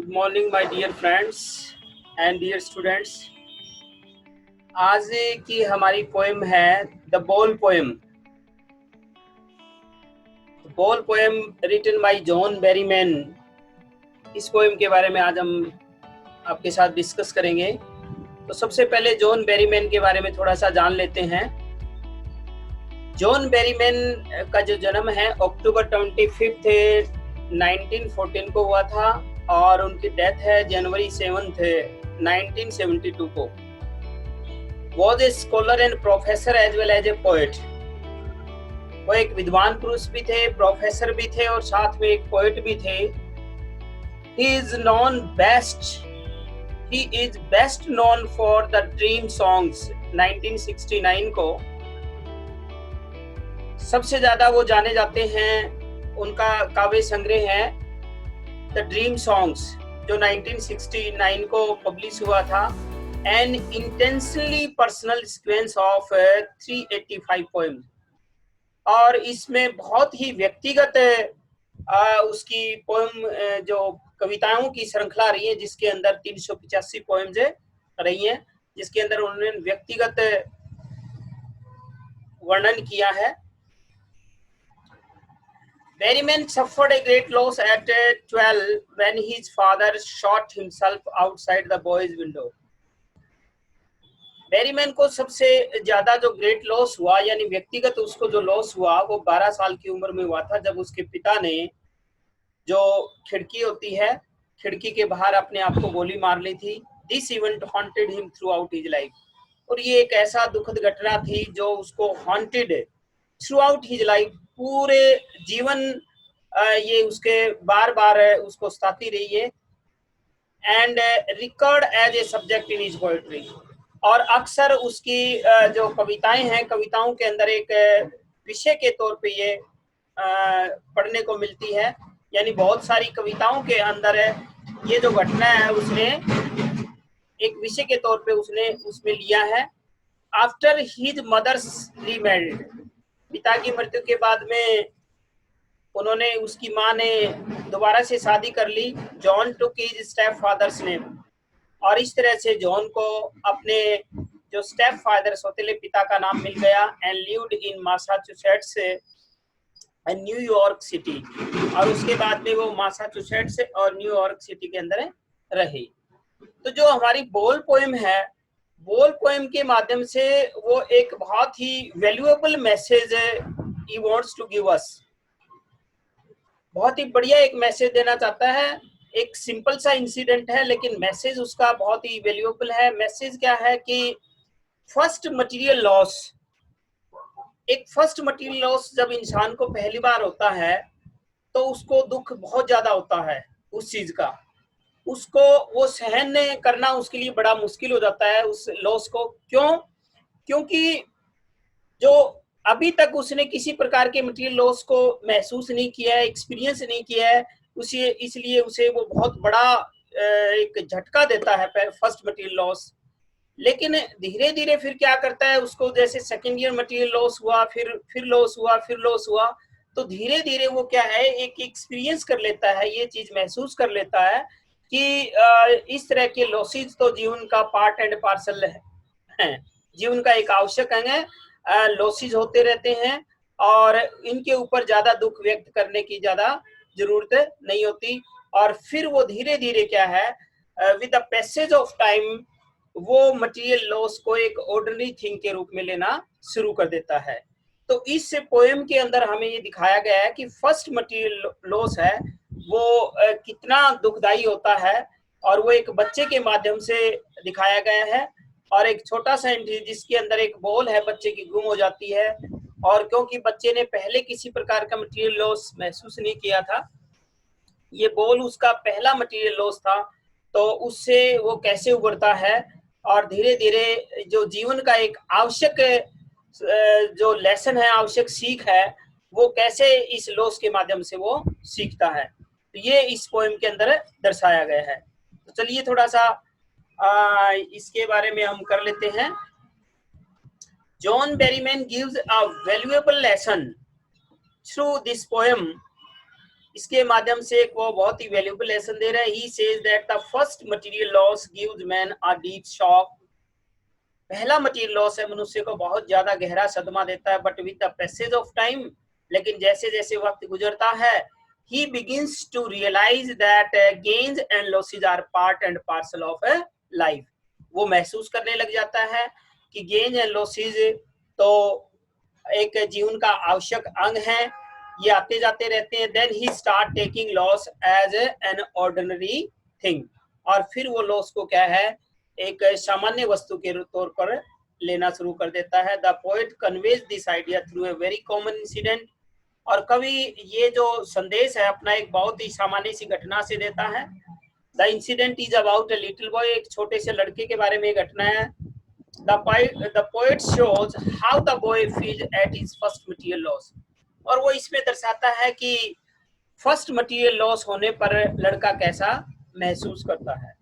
Good morning my dear friends and dear students. आज की हमारी पोएम है the ball poem. Ball poem written by John Berryman. इस poem के बारे में आज हम आपके साथ डिस्कस करेंगे। तो सबसे पहले जॉन बेरीमैन के बारे में थोड़ा सा जान लेते हैं। जॉन बेरीमैन का जो जन्म है अक्टूबर 25 1914 को हुआ था और उनकी डेथ है जनवरी 7 1972 को। Was a scholar and professor as well as a poet. वो एक विद्वान पुरुष भी थे, प्रोफेसर भी थे और साथ में एक पोएट भी थे। He is best known for the Dream Songs 1969 को सबसे ज्यादा वो जाने जाते हैं। उनका काव्य संग्रह है द ड्रीम सॉन्ग्स जो 1969 को पब्लिश हुआ था। An intensely personal sequence of 385 poems। और इसमें बहुत ही व्यक्तिगत उसकी पोएम जो कविताओं की श्रृंखला रही है, जिसके अंदर 385 पोएम्स रही हैं, जिसके अंदर उन्होंने व्यक्तिगत वर्णन किया है। Berryman suffered a great loss at 12 when his father shot himself outside the boy's window। Berryman को सबसे ज्यादा जो ग्रेट लॉस हुआ यानी व्यक्तिगत उसको जो लॉस हुआ वो 12 साल की उम्र में हुआ था, जब उसके पिता ने जो खिड़की होती है, खिड़की के बाहर अपने आप को गोली मार ली थी। This event haunted him through out his life. और ये एक ऐसा दुखद घटना थी जो उसको haunted through out his life, पूरे जीवन ये उसके बार बार उसको सताती रही है। And record as a subject in his poetry. और अक्सर उसकी जो कविताएं हैं, कविताओं के अंदर एक विषय के तौर पे ये पढ़ने को मिलती है। यानी बहुत सारी कविताओं के अंदर ये जो घटना है उसने एक विषय के तौर पे उसने उसमें लिया है। आफ्टर हिज मदर्स रीमैरिड, पिता की मृत्यु के बाद में उन्होंने, उसकी माँ ने दोबारा से शादी कर ली। John took his step father's name. और इस तरह से जॉन को अपने जो स्टेप फादर सौतेले पिता का नाम मिल गया। And lived in Massachusetts and New York city. और उसके बाद में वो मैसाचुसेट्स और न्यूयॉर्क सिटी के अंदर रहे। तो जो हमारी बॉल पोएम है, बॉल पोएम के माध्यम से वो एक बहुत ही valuable message he wants to give us. बहुत ही बढ़िया एक मैसेज देना चाहता है। एक सिंपल सा इंसिडेंट है लेकिन मैसेज उसका बहुत ही वैल्यूएबल है। मैसेज क्या है कि फर्स्ट मटेरियल लॉस, एक फर्स्ट मटेरियल लॉस जब इंसान को पहली बार होता है तो उसको दुख बहुत ज्यादा होता है उस चीज का। उसको वो सहन करना उसके लिए बड़ा मुश्किल हो जाता है उस लॉस को। क्यों? क्योंकि जो अभी तक उसने किसी प्रकार के मटेरियल लॉस को महसूस नहीं किया है, एक्सपीरियंस नहीं किया है, उसे इसलिए उसे वो बहुत बड़ा एक झटका देता है फर्स्ट मटेरियल लॉस। लेकिन धीरे धीरे फिर क्या करता है, उसको जैसे सेकेंड ईयर मटेरियल लॉस हुआ, फिर लॉस हुआ, फिर लॉस हुआ, तो धीरे धीरे वो क्या है, एक एक्सपीरियंस कर लेता है, ये चीज महसूस कर लेता है कि इस तरह के लॉसेज तो जीवन का पार्ट एंड पार्सल है, जीवन का एक आवश्यक अंग है। लॉसेज होते रहते हैं और इनके ऊपर ज्यादा दुख व्यक्त करने की ज्यादा जरूरत नहीं होती। और फिर वो धीरे धीरे क्या है, with the passage of time वो मटेरियल लॉस को एक ऑर्डिनरी थिंग के रूप में लेना शुरू कर देता है। तो इस पोएम के अंदर हमें ये दिखाया गया है कि फर्स्ट मटेरियल लॉस है वो कितना दुखदाई होता है, और वो एक बच्चे के माध्यम से दिखाया गया है। और एक छोटा सा एंट्री जिसके अंदर एक बॉल है बच्चे की गुम हो जाती है, और क्योंकि बच्चे ने पहले किसी प्रकार का मटेरियल लॉस महसूस नहीं किया था, ये बॉल उसका पहला मटेरियल लॉस था, तो उससे वो कैसे उभरता है और धीरे धीरे जो जीवन का एक आवश्यक जो लेसन है, आवश्यक सीख है, वो कैसे इस लॉस के माध्यम से वो सीखता है। तो ये इस पोएम के अंदर दर्शाया गया है। तो चलिए थोड़ा सा इसके बारे में हम कर लेते हैं। John Berryman gives a valuable lesson through this poem इसके माध्यम से वो बहुत ही वैल्यूएबल लेसन दे रहे हैं. He says that the first material loss gives man a deep shock. पहला मटेरियल लॉस है मनुष्य को बहुत ज्यादा गहरा सदमा देता है, but with the passage of time, लेकिन जैसे जैसे वक्त गुजरता है, he begins to realize that gains and losses are part and parcel of a life. वो महसूस करने लग जाता है कि गेन एंड लॉसेज तो एक जीवन का आवश्यक अंग है, ये आते जाते रहते हैं. Then he start taking loss as an ordinary thing. और फिर वो लॉस को क्या है, एक सामान्य वस्तु के तौर पर लेना शुरू कर देता है. The poet conveys this idea through a very common incident. और कवि ये जो संदेश है अपना एक बहुत ही सामान्य सी घटना से देता है. The incident is about a little boy. एक छोटे से लड़के के बारे में घटना है. The poet shows how the boy feels at his first material loss. और वो इसमें दर्शाता है कि फर्स्ट मटेरियल लॉस होने पर लड़का कैसा महसूस करता है.